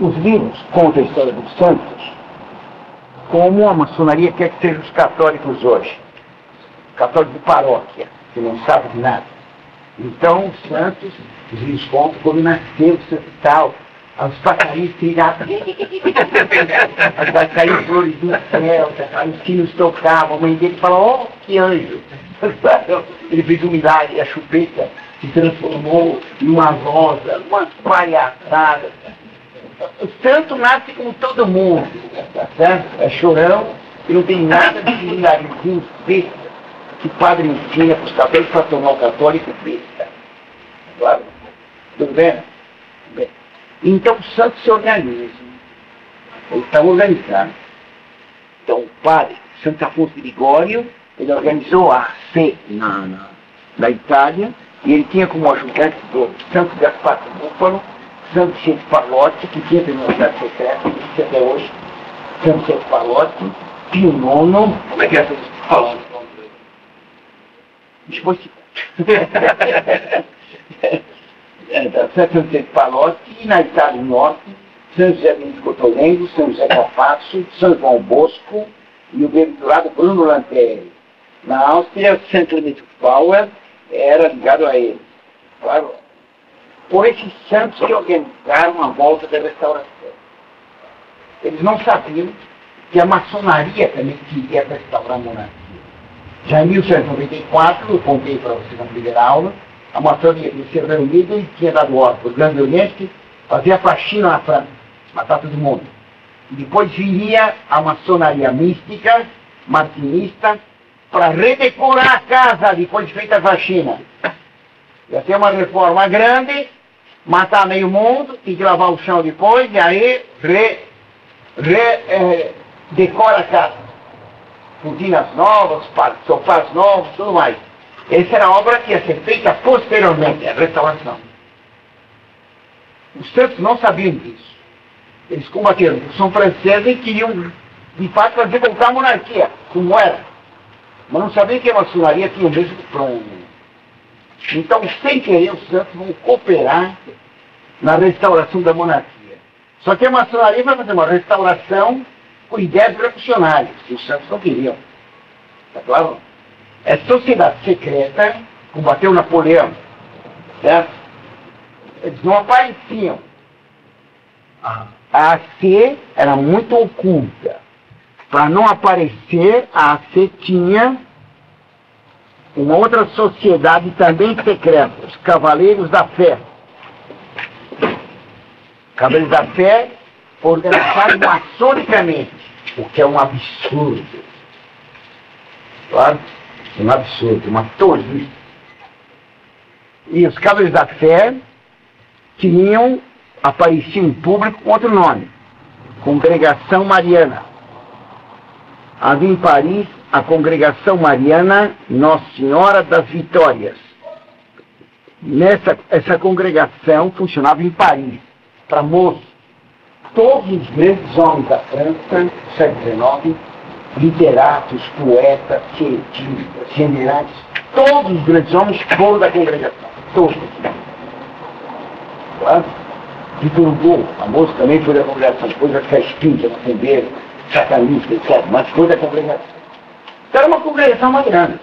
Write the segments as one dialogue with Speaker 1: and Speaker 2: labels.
Speaker 1: Os livros contam a história dos santos como a maçonaria quer que sejam os católicos hoje. Católico de paróquia, que não sabe de nada. Então, os santos, os livros contam como nasceu o santo tal. Os passarinhos tiravam, as passarinhos flores do céu, os sinos tocavam, a mãe dele falou, oh, que anjo. Ele fez um milagre, a chupeta se transformou numa rosa, uma palhaçada. O santo nasce como todo mundo, tá certo? É chorão e não tem nada de milagrezinho besta que o padre ensina para os católicos para tomar o católico besta. Claro? Tudo bem? Bem. Então o santo se organiza. Ele está organizado. Então o padre, Santo Afonso de Ligório, ele organizou a AC na Itália, e ele tinha como ajudante dele Santo Gaspar de Búfalo, Santo Cefalote, que tinha universidade secreta, existe até hoje, Santo Cefalote, Pio IX, como é que é essa Cefalote? Depois Santo Cefalote, e na Itália do Norte, São José de Cotolengo, São José Capasso, São João Bosco e o bem-aventurado Bruno Lantelli. Na Áustria, St. Clement Bauer era ligado a ele. Claro, por esses santos que organizaram a volta da restauração. Eles não sabiam que a maçonaria também queria restaurar a monarquia. Já em 1794, eu contei para vocês na primeira aula, a maçonaria tinha se reunido e tinha dado ordem para o Grande Oriente fazer a faxina na França, matar todo mundo. E depois viria a maçonaria mística, martinista, para redecorar a casa depois de feita a faxina. Ia ter uma reforma grande, matar meio mundo, tem que lavar o chão depois, e aí decora a casa. Cortinas novas, sofás novos, tudo mais. Essa era a obra que ia ser feita posteriormente, a restauração. Os santos não sabiam disso. Eles combateram a Revolução Francesa e queriam, de fato, fazer voltar a monarquia, como era. Mas não sabiam que a maçonaria tinha o mesmo plano. Então, sem querer, os santos vão cooperar na restauração da monarquia. Só que a maçonaria vai fazer uma restauração com ideias revolucionárias, que os santos não queriam. Está claro? É sociedade secreta, combateu Napoleão, certo? Eles não apareciam. A AC era muito oculta. Para não aparecer, a AC tinha uma outra sociedade também secreta, os Cavaleiros da Fé. Cavaleiros da Fé organizados maçonicamente, o que é um absurdo. Claro? Um absurdo, uma tolice. E os Cavaleiros da Fé apareciam em público com outro nome, Congregação Mariana. Havia em Paris a Congregação Mariana Nossa Senhora das Vitórias. Essa congregação funcionava em Paris, para moços. Todos os grandes homens da França, do século XIX, literatos, poetas, cientistas, generais, todos os grandes homens foram da congregação. Todos. Claro? Vitor Hugo, famoso, também foi da congregação. Depois vai ficar espírita, macumbeiro, satanista, etc. Mas foi da congregação. Então era uma congregação mariana.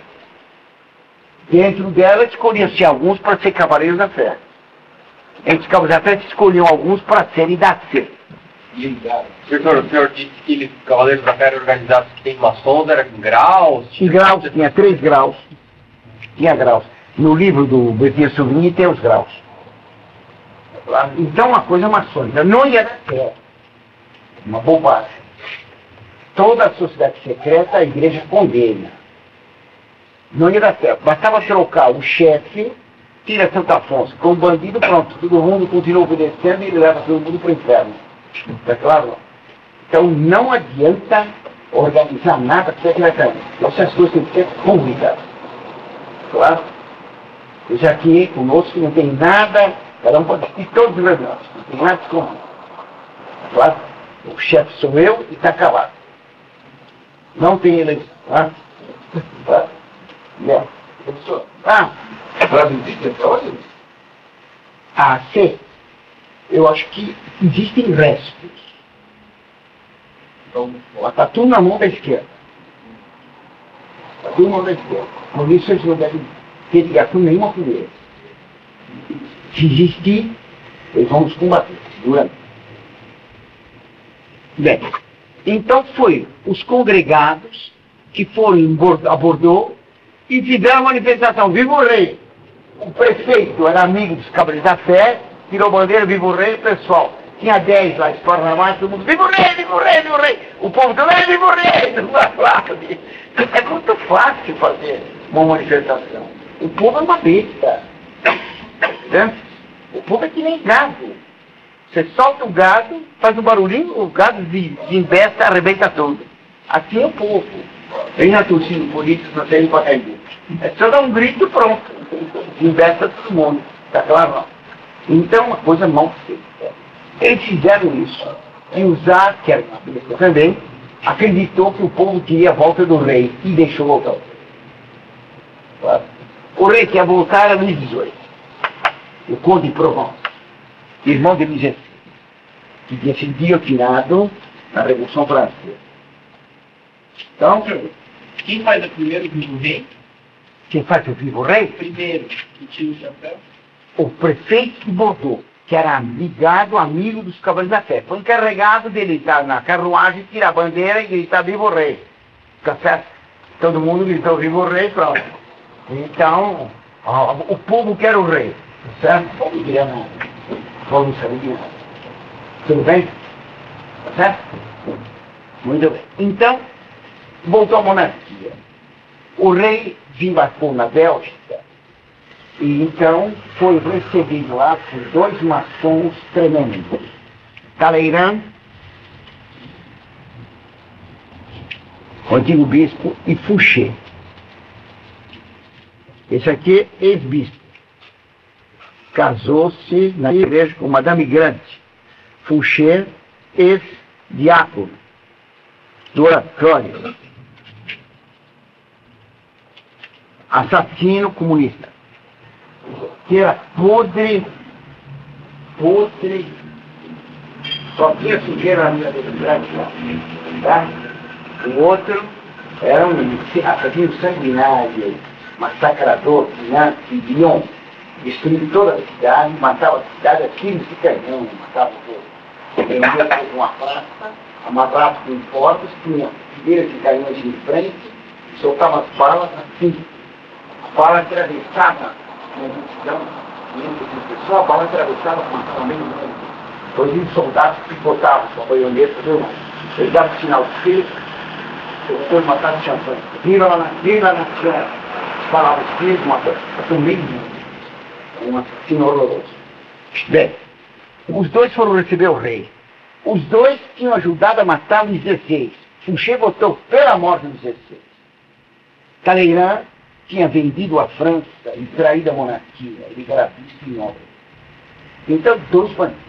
Speaker 1: Dentro dela escolhia-se alguns para ser cavaleiros da fé. Entre os cavaleiros da fé se escolhiam alguns para serem da fé.
Speaker 2: Professor, o senhor disse que os cavaleiros da fé eram organizados que tem maçons, era em graus?
Speaker 1: Em graus, tinha 3 graus. Tinha graus. No livro do Bertinho Souvigny tem os graus. Então uma coisa maçônica. Não ia dar fé. Uma bobagem. Toda a sociedade secreta a igreja condena. Não ia dar certo. Bastava trocar o chefe, tira Santo Afonso, com o bandido, pronto. Todo mundo continua obedecendo e ele leva todo mundo para o inferno. Está claro? Então não adianta organizar nada secretamente. Essas coisas têm que ser públicas. Claro? Já que conosco não tem nada, cada um pode assistir todos os negócios. Não tem nada de comum. Claro? O chefe sou eu e está calado. Não tem eleição. Tá? Professor, para a C eu acho que existem restos. Então, está tudo na mão da esquerda. Está tudo na mão da esquerda. Por isso eles não devem ter ligação nenhuma com eles. Se existir, eles vão nos combater. Durante. Bem, então foi os congregados que foram a Bordeaux e fizeram a manifestação, viva o rei! O prefeito era amigo dos Cavaleiros da Fé, tirou bandeira, viva o rei, pessoal. Tinha 10 lá, história normal, todo mundo, viva o rei, viva o rei, viva o rei! O povo também, viva o rei! É muito fácil fazer uma manifestação. O povo é uma besta. Entendeu? O povo é que nem gado. Você solta o gado, faz um barulhinho, o gado desinvesta, arrebenta tudo. Assim é o povo. Vem na torcida política, não tem para atender. É só dar um grito, pronto. Desinvesta todo mundo. Está claro? Então, uma coisa mal feita. Eles fizeram isso. E usar, que era uma besta também, acreditou que o povo queria a volta do rei e deixou voltar o rei. Claro. O rei que ia voltar era Luís XVIII. O conde de Provence, irmão de Luís XVI, que tinha sido guilhotinado na Revolução Francesa. Então,
Speaker 3: quem faz o primeiro vivo rei?
Speaker 1: Quem faz o vivo rei?
Speaker 3: Primeiro, que tira o chapéu?
Speaker 1: O prefeito de Bordeaux, que era ligado, amigo dos Cavaleiros da Fé. Foi encarregado dele estar na carruagem, tirar a bandeira e gritar vivo rei. Tá certo? Todo mundo gritou vivo rei, pronto. Então, o povo quer o rei. Certo? O povo não queria nada. O povo não sabia de nada. Tudo bem? Tá certo? Muito bem. Então, voltou à monarquia. O rei desembarcou na Bélgica e então foi recebido lá por 2 maçons tremendos. Talleyrand, o antigo bispo, e Fouché. Esse aqui é ex-bispo. Casou-se na igreja com Madame Grande. Fouché, ex-diácono do oratório. Assassino comunista. Que era podre, só tinha sujeira na minha verdade, tá? O outro era um assassino sanguinário, massacrador, de Lyon. Destruiu toda a cidade, matava a cidade a tiros de canhão, matava todos. Prendia uma praça com portas, tinha fileiras de canhões em frente, soltava as balas assim. A bala atravessava a multidão, a bala atravessava com uma meio mundo. Depois os soldados picotavam com a baioneta, eles davam sinal de filho, depois matavam o champanhe. Viva lá na senhora! Falavam os filhos, matavam meio mundo. Um assassino horroroso. Bem, os 2 foram receber o rei. Os 2 tinham ajudado a matar Luís XVI. Fouché votou pela morte de Luís XVI. Talleyrand tinha vendido a França e traído a monarquia. Ele era bispo em obra. Então, 2 bandidos.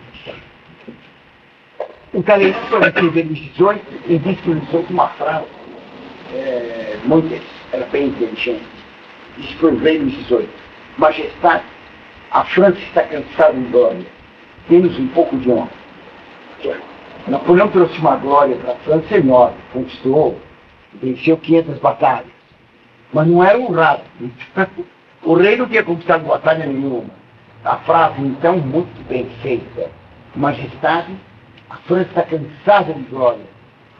Speaker 1: O Talleyrand foi receber Luís XVIII e disse que Luís XVIII uma frase muito, era bem inteligente. Disse para o rei Luís XVIII: Majestade, a França está cansada de glória. Temos um pouco de honra. Napoleão trouxe uma glória para a França enorme. Conquistou, venceu 500 batalhas. Mas não era honrado. O rei não tinha conquistado batalha nenhuma. A frase, então, muito bem feita. Majestade, a França está cansada de glória.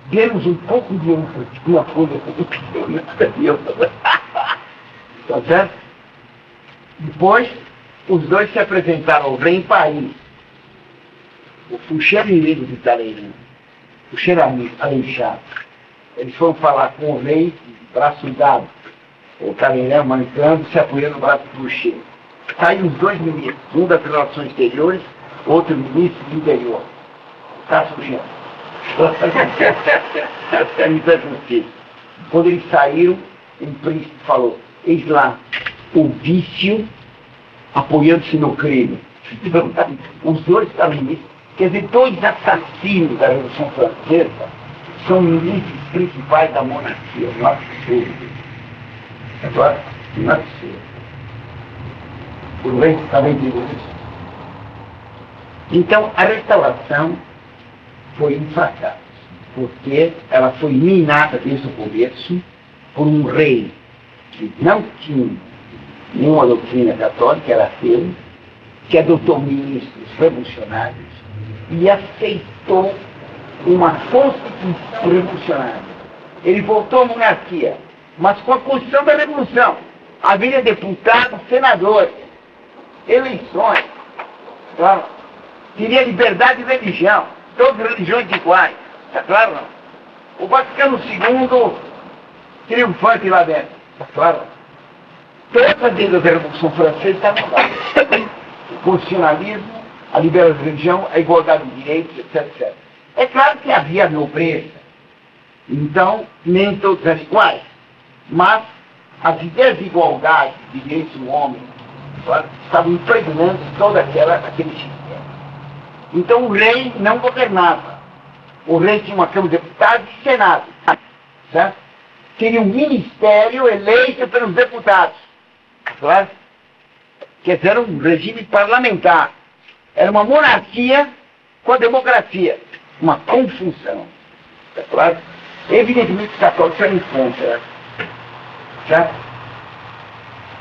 Speaker 1: Dê-nos um pouco de honra. Uma coisa que eu tá certo? Depois, os 2 se apresentaram ao rei em Paris. O Fouché era inimigo de Talleyrand. O Fouché era aleijado. Eles foram falar com o rei, braço dado. O Talleyrand mancando, se apoiando no braço do Fouché. Saíram os 2 ministros, um das relações exteriores, outro ministro do interior. Está surgindo. Quando eles saíram, um príncipe falou: eis lá o vício apoiando-se no crime. Os 2 estavam nisso. Quer dizer, 2 assassinos da Revolução Francesa são ministros principais da monarquia. Não é absurdo. Agora, não é absurdo. O rei estava em isso. Então, a restauração foi um fracasso, porque ela foi minada desde o começo por um rei que não tinha nenhuma doutrina católica, era ateu, que adotou ministros revolucionários e aceitou uma constituição revolucionária. Ele voltou à monarquia, mas com a Constituição da Revolução. Havia deputados, senadores, eleições, claro. Teria liberdade de religião, todas as religiões iguais, está claro não? O Vaticano II triunfante lá dentro, está claro? Todas as leis da Revolução Francesa estavam lá. O constitucionalismo, a liberdade de religião, a igualdade de direitos, etc. É claro que havia nobreza, então nem todos eram iguais, mas as ideias de igualdade, de direitos do homem, claro, estavam impregnando todo aquele sistema. Então o rei não governava. O rei tinha uma Câmara de Deputados e Senado. Certo? Teria um ministério eleito pelos deputados. Claro? Quer dizer, era um regime parlamentar. Era uma monarquia com a democracia. Uma confusão. É claro? Evidentemente os católicos eram contra. Certo?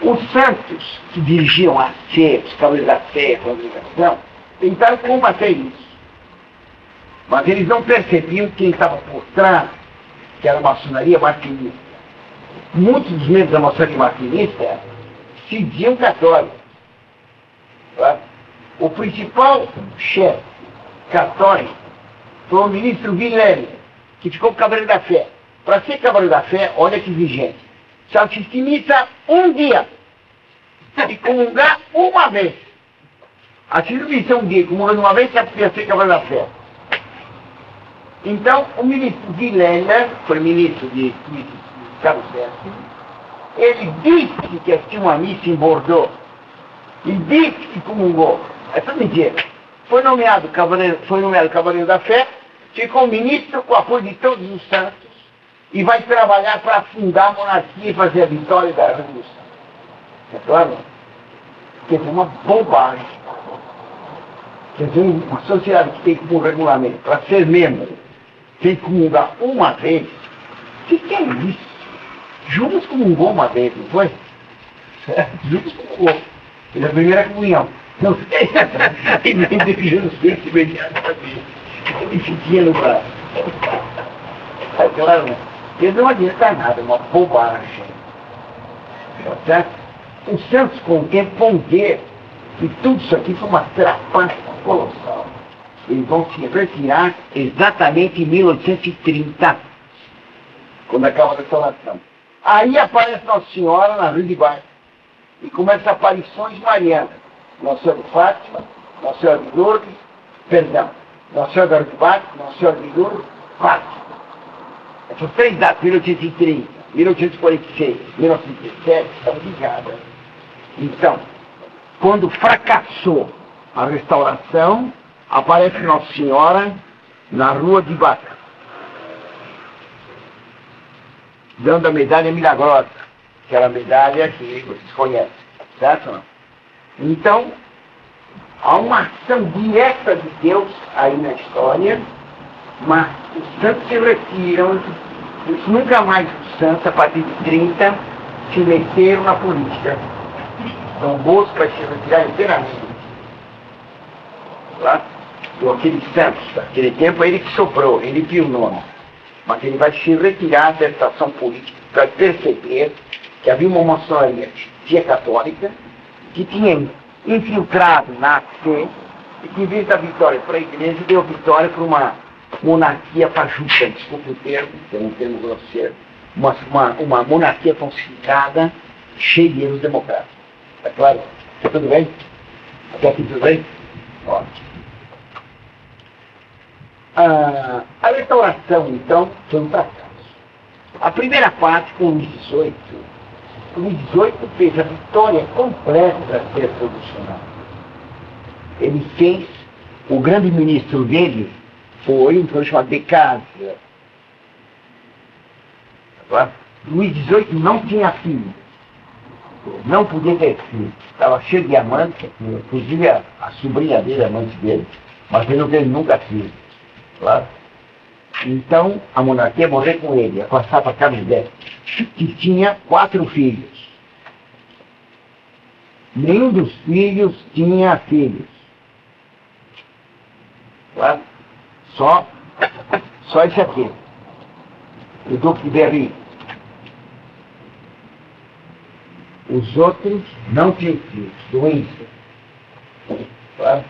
Speaker 1: Os santos que dirigiam a Sé, os cavaleiros da Sé, a congregação, tentaram combater isso. Mas eles não percebiam quem estava por trás, que era a maçonaria martinista. Muitos dos membros da maçonaria martinista se diziam católicos. Tá? O principal chefe católico foi o ministro Vilhena, que ficou Cavaleiro da Fé. Para ser Cavaleiro da Fé, olha que exigente. Só assistir missa um dia e comungar uma vez. Assistir missa um dia e comungar uma vez, já podia ser Cavaleiro da Fé. Então, o ministro Vilhena, foi ministro de Carlos VII, ele disse que assistiu uma missa em Bordeaux. E disse que comungou. É tudo mentira. Foi nomeado Cavaleiro da Fé, ficou ministro com o apoio de todos os santos e vai trabalhar para fundar a monarquia e fazer a vitória da Revolução. É claro? Quer dizer, uma bobagem. Quer dizer, uma sociedade que tem como regulamento para ser membro, tem que comungar uma vez. O que é isso? Judas comungou uma vez, não foi? Judas comungou. Fez a primeira comunhão. Não sei. E nem de Jesus Cristo imediatamente. Ele fiquinha no braço. É claro, né? Eles não adianta nada, é uma bobagem. Certo? Os santos com o tempo vão ver que tudo isso aqui foi uma trapaça colossal. Eles vão se retirar exatamente em 1830, quando acaba a restauração. Aí aparece Nossa Senhora na Rua de Baixo e começa aparições marianas. Nossa Senhora de Fátima, Nossa Senhora de Lourdes, perdão, Nossa Senhora da Rua de Baixo, Nossa Senhora de Lourdes, Fátima. Essas três datas, 1830, 1846, 1917, estavam ligadas. Então, quando fracassou a restauração, aparece Nossa Senhora na Rua de Baca, dando a medalha milagrosa, aquela medalha que vocês conhecem, certo? Não? Então, há uma ação direta de Deus aí na história, mas os santos se retiram, nunca mais os santos, a partir de 30, se meteram na política. Dom Bosco vai se retirar inteiramente. Tá? Aquele Santos, naquele tempo, ele que soprou, ele Pio IX. Mas ele vai se retirar dessa ação política para perceber que havia uma maçonaria católica que tinha infiltrado na fé e que, em vez da vitória para a igreja, deu vitória para uma monarquia fajuta, desculpe o termo, que é um termo grosseiro, uma monarquia falsificada, cheia de erros democráticos. Está claro? Tudo bem? Até aqui tudo bem? Ótimo. A restauração, então, foi um fracasso. A primeira parte, com Luís XVIII, Luís XVIII fez a vitória completa da ser revolucionário. Ele fez, o grande ministro dele foi um que chamado Decazes. Luís XVIII não tinha filho. não podia ter filho. Estava cheio de amantes, inclusive a sobrinha dele, amante dele, mas ele não teve nunca filho. Claro. Então, a monarquia morreu com ele, ia passar para Carlos X, que tinha 4 filhos. Nenhum dos filhos tinha filhos. Claro? Só esse aqui, o Duque de Berry. Os outros não tinham filhos, doença. Claro?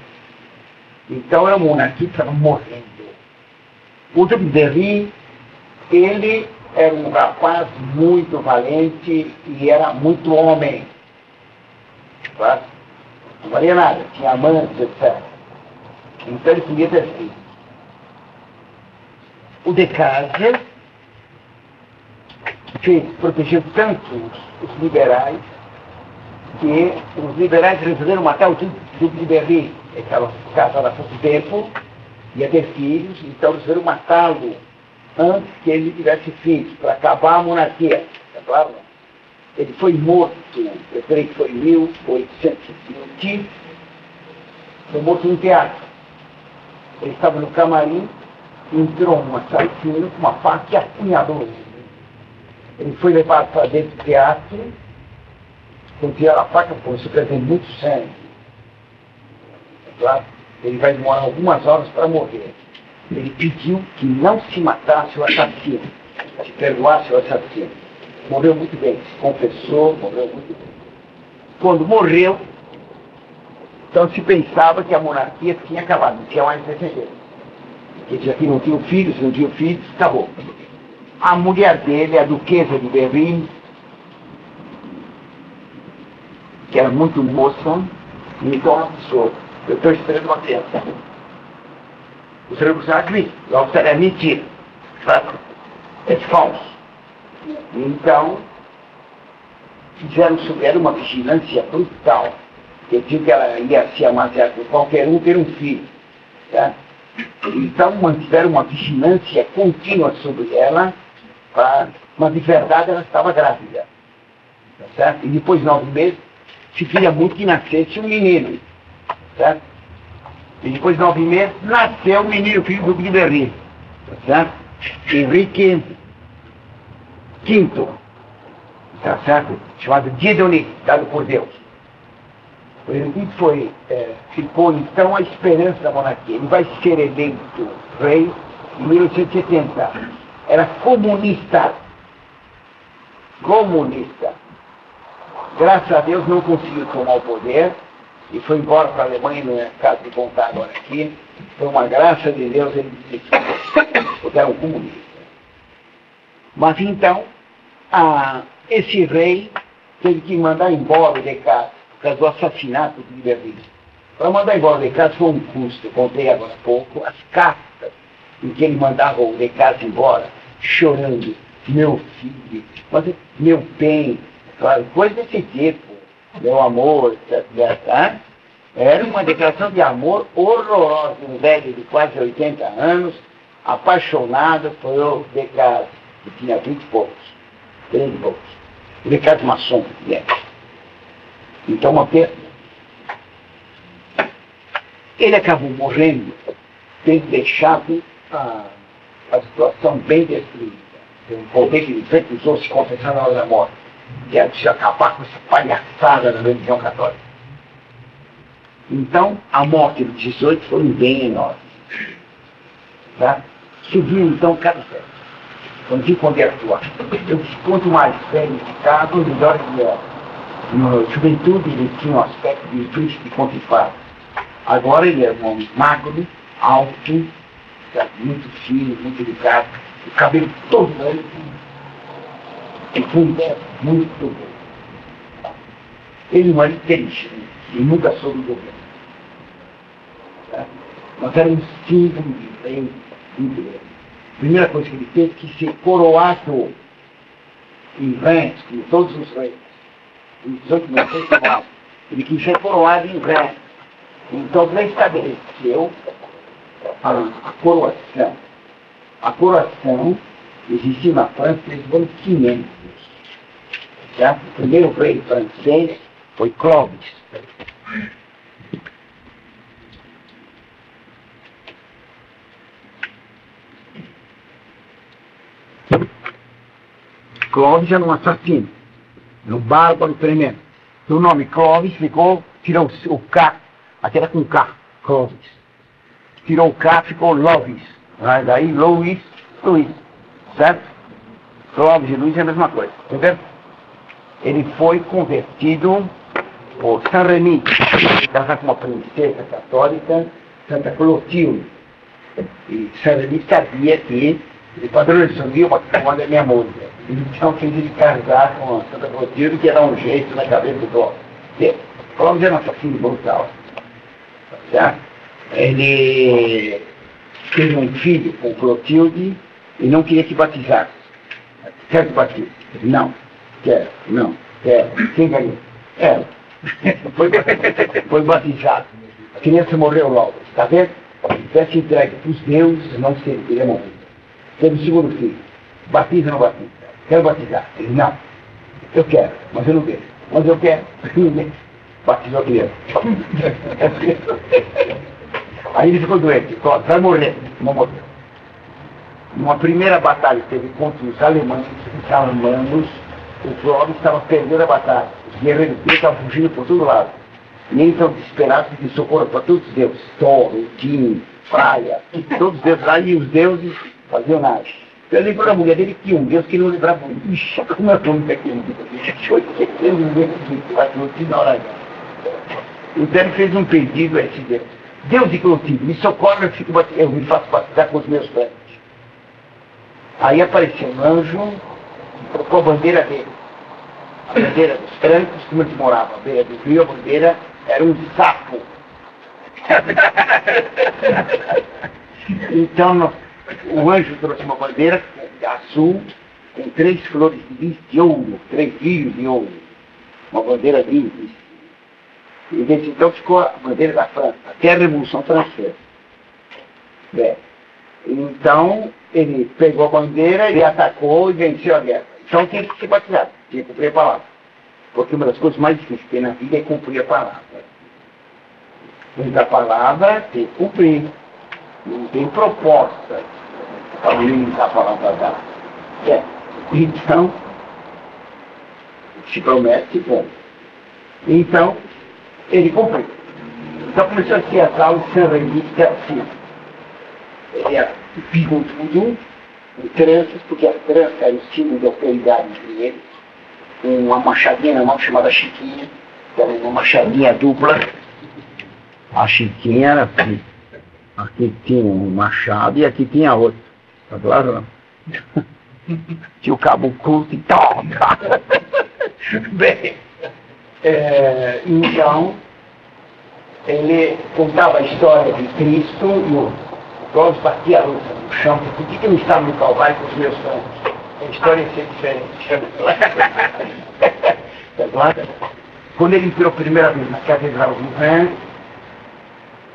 Speaker 1: Então a monarquia estava morrendo. O Duque de Berry, ele era um rapaz muito valente e era muito homem. Claro? Não valia nada, tinha amantes, etc. Então ele podia ter filhos. O Descartes protegeu tanto os liberais que os liberais resolveram matar o Duque de Berry. Ele estava casado há pouco tempo, ia ter filhos, então eles resolveram matá-lo antes que ele tivesse filhos, para acabar a monarquia. É claro? Ele foi morto, eu creio que foi em 1820, foi morto em teatro. Ele estava no camarim, entrou um assassino com uma faca e apunhalou ele. Ele foi levado para dentro do teatro, quando tiraram a faca, começou a perder muito sangue. É claro, ele vai demorar algumas horas para morrer. Ele pediu que não se matasse o assassino, se perdoasse o assassino. Morreu muito bem, se confessou, morreu muito bem. Quando morreu, então se pensava que a monarquia tinha acabado, não tinha mais descendentes. Porque já que não tinham filhos, não tinham filhos, acabou. A mulher dele, a duquesa de Berry, que era muito moça, então ela pensou, eu estou esperando uma criança. O senhor Bolsonaro disse, logo será mentira, sabe? É falso. Então, fizeram sobre ela uma vigilância brutal. Eu digo que ela ia se amaziar com qualquer um ter um filho. Tá? Então, mantiveram uma vigilância contínua sobre ela, mas de verdade ela estava grávida. Tá certo? E depois de 9 meses, se queria muito que nascesse um menino. Certo? E depois de 9 meses, nasceu o menino, filho do Duque de Berry. Tá certo? Henrique V. Tá certo? Chamado Dieudonné, dado por Deus. O Henrique ficou então a esperança da monarquia. Ele vai ser eleito rei em 1870. Era comunista. Comunista. Graças a Deus não conseguiu tomar o poder e foi embora para a Alemanha, não é caso de contar agora aqui. Foi uma graça de Deus ele desistiu, porque era um comunista. Mas então, esse rei teve que mandar embora o Descartes por causa do assassinato de Berry. Para mandar embora o Descartes foi um custo, eu contei agora há pouco, as cartas em que ele mandava o Descartes embora, chorando, meu filho, meu bem, coisa desse tipo, meu amor, etc. Era uma declaração de amor horrorosa, um velho de quase 80 anos, apaixonado por o Descartes, que tinha 20 e poucos, 30 e poucos. O Descartes maçom, né? Então, uma pena. Ele acabou morrendo, tendo deixado a situação bem destruída. Um poder que ele recusou se confessar na hora da morte, que era de acabar com essa palhaçada da religião católica. Então, a morte dos 18 foi um bem enorme. Tá? Subiu então cada vez. Quando digo quando era atuar. Quanto mais velho ficava, melhor ele era. Na juventude ele tinha um aspecto de triste e contrifado. Agora ele é um homem magro, alto, muito fino, muito delicado, o cabelo todo branco, e fundado muito bem. Ele não era inteligente, e nunca soube governar. Tá? Mas era um símbolo de bem muito grande. A primeira coisa que ele fez que ser coroado em Reims, como todos os reis. Em 1899, ele quis ser coroado em Reims. Então ele estabeleceu a coroação. A coroação existiu na França desde o ano 500. certo? O primeiro rei francês foi Clovis. Clovis era um assassino, um bárbaro tremendo. O nome Clovis ficou, tirou o K, aqui era com K, Clovis. Tirou o K, ficou Lovis. Daí Luís, certo? Clovis e Luís é a mesma coisa, entendeu? Ele foi convertido por Saint-Rémy, casado com uma princesa católica, Santa Clotilde. E Saint-Rémy sabia que ele padronizou uma da minha música. Então fez ele casar com a Santa Clotilde, que ia dar um jeito na cabeça do Clovis. Clovis era um assassino brutal. Certo? Ele teve um filho com Clotilde e não queria que batizasse. Quer que batize? Não. Quero. Não. Quero. Quem ganhou? Ela. Foi batizado. A criança morreu logo. Está vendo? Se tivesse entregue para os deuses, não teria morrido. Teve o segundo filho. Batiza ou não batiza? Quero batizar. Ele, não. Eu quero, mas eu não deixo. Mas eu quero. Batizou a criança. Aí ele ficou doente. Vai morrer. Não morreu. Numa primeira batalha que teve contra os alemães, o Clovis estava perdendo a batalha. Os guerreiros dele estavam fugindo por todo lado. E eles estão desesperados de socorro para todos os deuses. Thor, Odin, Freia, todos os deuses lá, e os deuses faziam nada. Ele lembrou da mulher dele que um Deus que não lembrava muito. Ixi, como é o nome daquele? Foi esquecendo o Deus que na hora. Então ele fez um pedido a esse Deus. Deus de Clotilde, me socorre, eu me faço batizar com os meus pés. Aí apareceu um anjo com a bandeira dele. A bandeira dos francos, como eles moravam, a beira do rio, a bandeira era um sapo. Então, o anjo trouxe uma bandeira azul com 3 flores de lis de ouro, 3 rios de ouro. Uma bandeira linda. E desde então ficou a bandeira da França, até a Revolução Francesa. Bem, então, ele pegou a bandeira, ele atacou e venceu a guerra. Então tinha que ser batizado, tinha que cumprir a palavra. Porque uma das coisas mais difíceis que tem na vida é cumprir a palavra. Cumprir a palavra tem que cumprir. Não tem proposta para limitar a palavra dada. Então, se promete, bom. Então, ele cumpriu. Então começou a ser as aulas de Saint-Rémy, que era assim. Ele era bigodudo, em tranças, porque a trança era o símbolo de autoridade entre eles, uma machadinha na mão chamada Chiquinha, que era uma machadinha dupla. A Chiquinha era assim. Aqui tinha um machado e aqui tinha outro. Tá claro, não? Tinha o cabo curto e toca. Bem, então, ele contava a história de Cristo e o Clovis batia a luz no chão. Por que eu estava no Calvário com os meus santos? A história ia ser diferente. Tá claro? Quando ele entrou a primeira vez na Catedral do Rennes,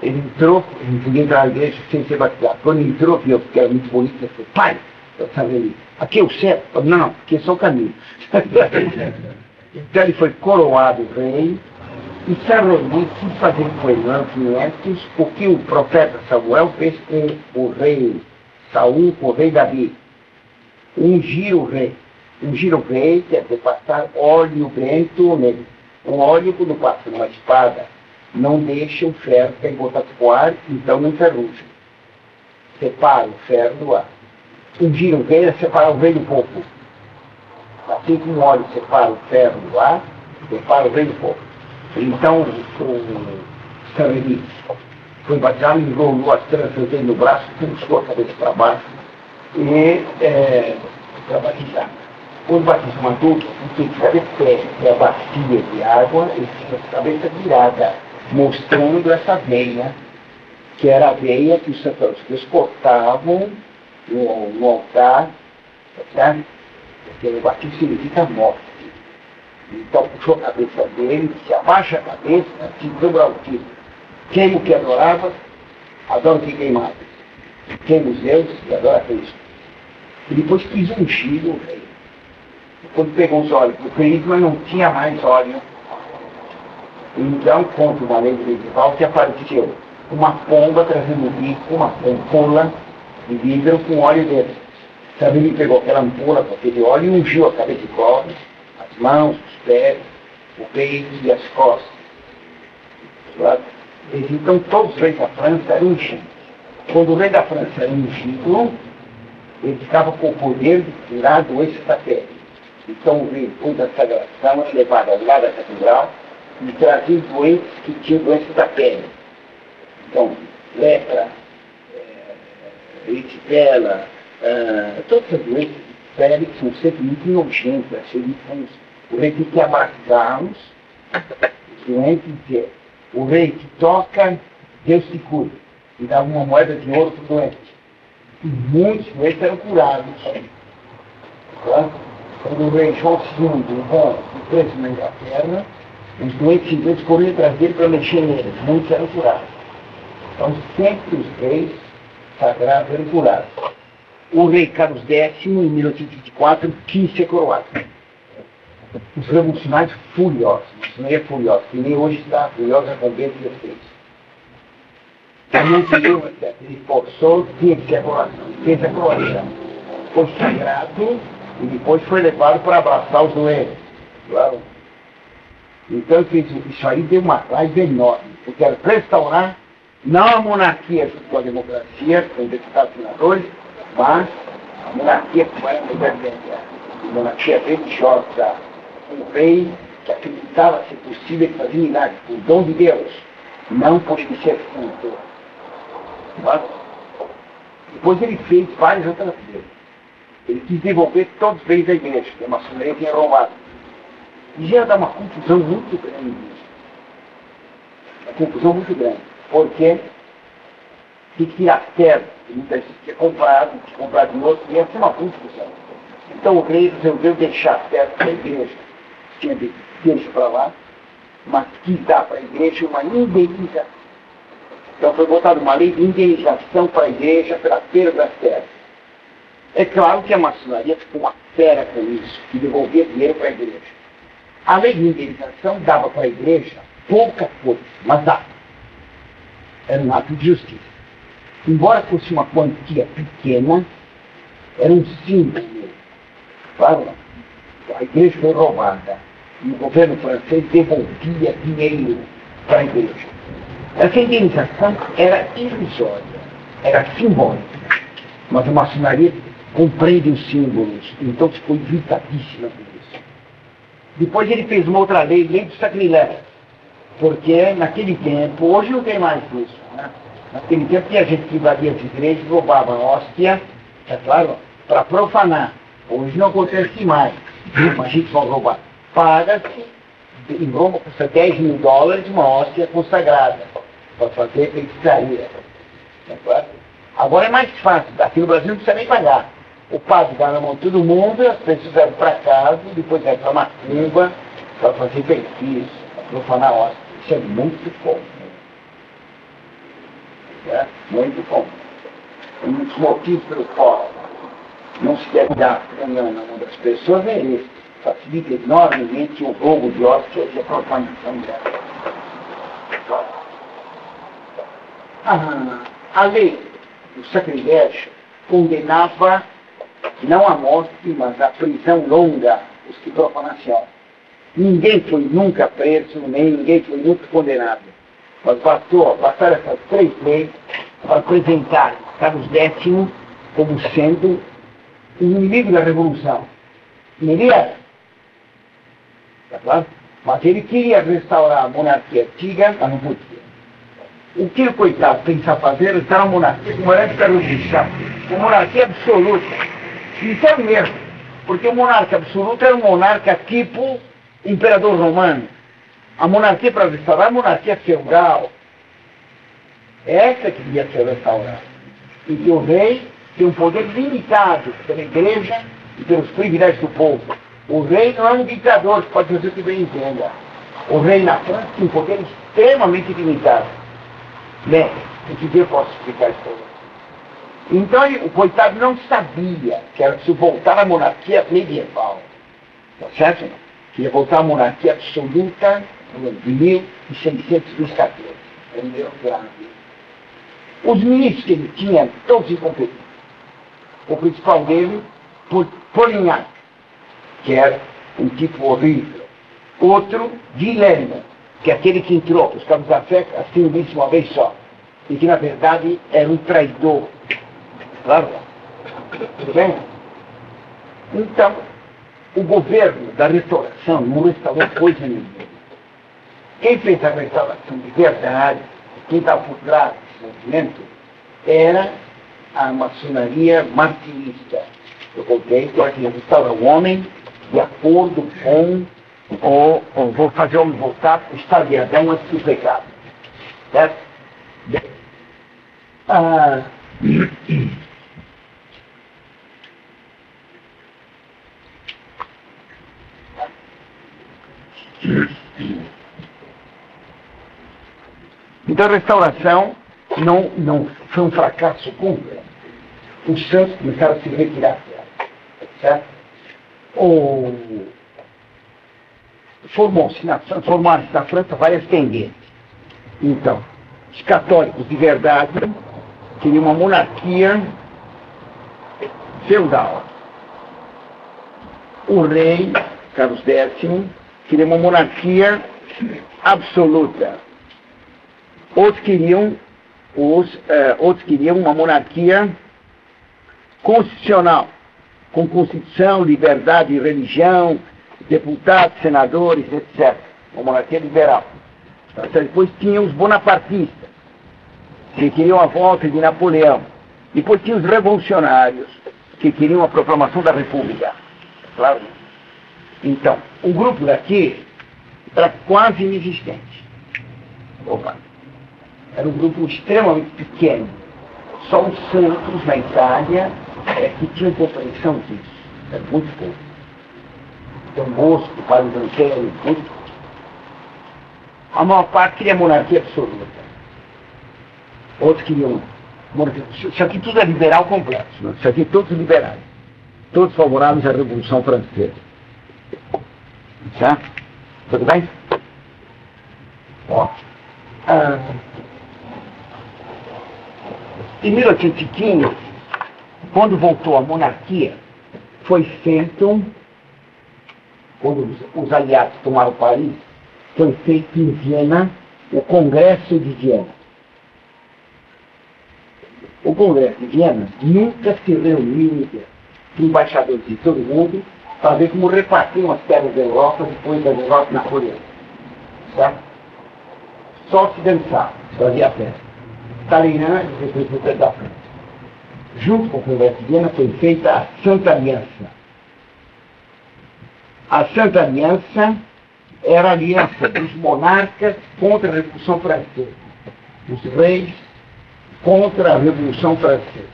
Speaker 1: ele entrou, ele não podia entrar na igreja sem ser batizado. Quando ele entrou, viu que era muito bonito, ele falou, pai, eu estava ali, aqui é o céu? Eu falei, não, aqui é só o caminho. Então ele foi coroado rei, e Saint-Rémy quis fazer com ele, no ano 500, o que o profeta Samuel fez com o rei Saul, com o rei Davi. Ungir o rei. Ungir o rei quer dizer passar óleo bento nele. Um óleo, quando passa numa espada, não deixa o ferro cair em contato com o ar, então não enferruja. Separa o ferro do ar. Ungir o rei é separar o rei do fogo. Assim como o óleo separa o ferro do ar, separa o rei do fogo. Então, o Saint-Rémy foi batizado, enrolou as tranças dele no braço, puxou a cabeça para baixo e para batizar. Quando batiza uma dupla, tem que saber pé, a bacia de água e fica com a cabeça virada, mostrando essa veia, que era a veia que os sacerdotes cortavam no altar, tá? Porque o batismo significa morte. Então puxou a cabeça dele, se abaixa a cabeça, se dobra o tiro. Queima o que adorava, adora o que queimava. Queima os deuses e adora Cristo. E depois quis ungir o rei. quando pegou os óleos do Crisma, não tinha mais óleo. Então, contra uma lei medieval, que apareceu uma pomba trazendo uma ampola de vidro com óleo dentro. Sabe, ele pegou aquela ampola com aquele óleo e ungiu a cabeça de cobre, as mãos, os pés, o peito e as costas. Então, todos os reis da França eram ungidos. Quando o rei da França era ungido, ele ficava com o poder de curar doenças da pele. Então, o rei, depois da sagração, era levado lá da catedral e trazia doentes que tinham doenças da pele. Então, lepra, eritipela, todas as doenças de pele que são sempre muito nojentas. O rei tem que abraçá-los, os doentes, e dizer: o rei que toca, Deus te cura. E dava uma moeda de ouro para o doente. E muitos doentes eram curados. Quando o rei João II, o bom, foi preso na Inglaterra, os doentes ingleses corriam atrás dele para mexer neles. Muitos eram curados. Então, sempre os reis sagrados eram curados. O rei Carlos X, em 1824, quis ser coroado. Os revolucionários furiosos, a maçonaria furiosa, que nem hoje está furiosa com Bento XVI. Ele forçou, tinha que ser a coroação. Fez a coroação. Foi sagrado e depois foi levado para abraçar os doentes. Claro. Então, isso aí deu uma raiva enorme, porque era restaurar não a monarquia junto com a democracia, com deputados e senadores, mas a monarquia como era modernidade, a monarquia religiosa, um rei que acreditava ser possível fazer milagres por dom de Deus, não por ele ser santo. Depois ele fez várias outras coisas. Ele quis devolver todos os reis da igreja, que a maçonaria tinha roubado. E já dá uma confusão muito grande. Uma confusão muito grande. Porque tem que tirar terra, que muita gente tinha comprado de outro, e ia ser uma confusão. Então o rei resolveu deixar a terra para a igreja. Tinha de deixa para lá, mas quis dar para a igreja uma indenização. Então foi botada uma lei de indenização para a igreja pela perda das terras. É claro que a maçonaria ficou uma fera com isso, que devolvia dinheiro para a igreja. A lei de indenização dava para a igreja pouca coisa, mas dava. Era um ato de justiça. Embora fosse uma quantia pequena, era um símbolo. Claro, a igreja foi roubada e o governo francês devolvia dinheiro para a igreja. Essa indenização era ilusória, era simbólica, mas a maçonaria compreende os símbolos, então ficou irritadíssima por isso. Depois ele fez uma outra lei, lei do sacrilégio, porque naquele tempo, hoje não tem mais isso, né? Naquele tempo tinha gente que invadia as igrejas e roubava a hóstia, é claro, para profanar. Hoje não acontece mais, mas a gente vai roubar. Paga-se, em Roma custa $10 mil uma hóstia consagrada, para fazer feitiçaria. É claro? Agora é mais fácil, aqui no Brasil não precisa nem pagar. O padre dá na mão de todo mundo, as pessoas vão para casa, depois vai para uma tumba, para fazer feitiço, para profanar a hóstia. Isso é muito bom. É? Muito bom. Um dos motivos pelos quais não se deve dar comunhão na mão das pessoas é esse. Facilita enormemente o roubo de hóstias e a profanação dela. A lei do sacrilégio condenava não a morte, mas a prisão longa os que profanassem. Ninguém foi nunca preso, nem ninguém foi nunca condenado. Mas bastaram essas 3 leis para apresentar Carlos X como sendo o inimigo da Revolução. Ele era. Tá claro? Mas ele queria restaurar a monarquia antiga, mas não podia. O que o coitado pensava fazer era estar na monarquia como era de Carlos X, uma monarquia absoluta. Isso é mesmo, porque o monarca absoluto era um monarca tipo imperador romano. A monarquia para restaurar é a monarquia feudal. Essa que devia ser restaurada. E que o rei tem um poder limitado pela igreja e pelos privilégios do povo. O rei não é um ditador que pode fazer o que bem entenda. O rei na França tem um poder extremamente limitado. Bem, esse dia eu posso explicar isso para você. Então o coitado não sabia que era se voltar à monarquia medieval. Tá certo? Que ia voltar à monarquia absoluta em 1614. Era um erro grave. Os ministros que ele tinha, todos incompetentes. O principal dele, Polignac, que era um tipo horrível. Outro, Guilherme, que é aquele que entrou, os cabos da fé, assim disse uma vez só. E que, na verdade, era um traidor. Claro? Tudo bem? Então, o governo da restauração não restaurou coisa nenhuma. Quem fez a restauração de verdade, quem estava por trás desse movimento, era a maçonaria martinista. Eu contei que ela restaura o homem de acordo com vou fazer o homem voltar para o estado de Adão antes do pecado. Certo? Então a restauração não foi um fracasso completo. Os santos começaram a se retirar, certo? Formaram-se na França várias tendências. Então, os católicos de verdade queriam uma monarquia feudal. O rei, Carlos X, queria uma monarquia absoluta. Outros queriam uma monarquia constitucional, com constituição, liberdade de religião, deputados, senadores, etc. Uma monarquia liberal. Depois tinha os bonapartistas, que queriam a volta de Napoleão. Depois tinha os revolucionários, que queriam a proclamação da República. Claro? Então, o grupo daqui era quase inexistente. Era um grupo extremamente pequeno. Só os santos na Itália que tinham compreensão disso. Era muito pouco. Então, Bosco, Padre Dantero, muito pouco. A maior parte queria monarquia absoluta. Outros queriam monarquia. Isso aqui tudo é liberal complexo. Né? Isso aqui todos liberais. Todos favoráveis à Revolução Francesa. Certo? Tudo bem? Ó. Em 1815, quando voltou a monarquia, foi feito, quando os aliados tomaram Paris, foi feito em Viena o Congresso de Viena. O Congresso de Viena nunca se reuniu embaixadores de todo mundo para ver como repartiam as terras da Europa depois da derrota napoleônica. Certo? Só se dançava, fazia a festa. Talleyrand, representante da França. Junto com o Congresso de Viena foi feita a Santa Aliança. A Santa Aliança era a aliança dos monarcas contra a Revolução Francesa. Os reis contra a Revolução Francesa.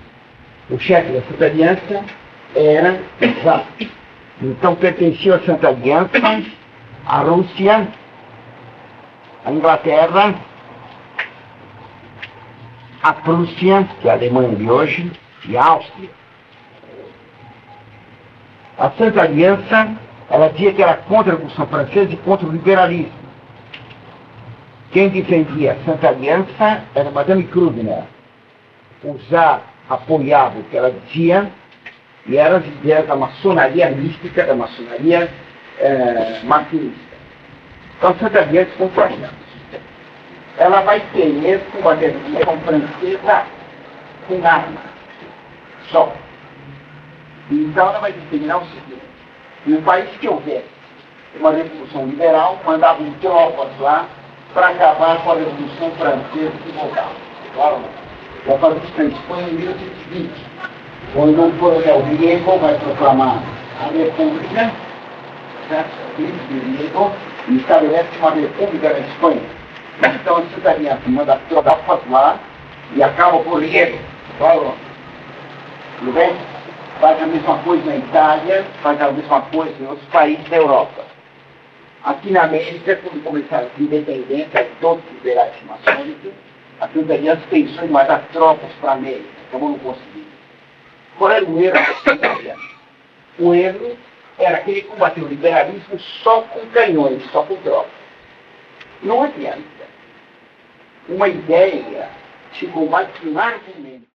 Speaker 1: O chefe da Santa Aliança era Czar. Então pertencia à Santa Aliança a Rússia, a Inglaterra, a Prússia, que é a Alemanha de hoje, e a Áustria. A Santa Aliança, ela dizia que era contra a Revolução Francesa e contra o liberalismo. Quem defendia a Santa Aliança era Madame Krugner. O czar apoiava o que ela dizia, e eram as ideias da maçonaria mística, da maçonaria martinista. Então a Santa Aliança contrariamos. Ela vai ter mesmo uma Revolução Francesa com arma. Só. Então ela vai determinar o seguinte: no país que houvesse uma revolução liberal, mandavam tropas lá para acabar com a Revolução Francesa que voltava. Claro, vai fazer isso na Espanha em 1820, quando o coronel Diego vai proclamar a República, certo? Diego, e estabelece uma República na Espanha. Então a cidadania manda tropas lá e acaba por Diego. Claro. Tudo bem? Faz a mesma coisa na Itália, faz a mesma coisa em outros países da Europa. Aqui na América, quando começaram a independência, todos os liberais maçônicos, a Santa Aliança pensou em mandar tropas para a América, acabou não conseguindo. Qual era o erro da Santa Aliança? O erro era querer combater o liberalismo só com canhões, só com tropas. Não adianta. Uma ideia se combate com argumentos.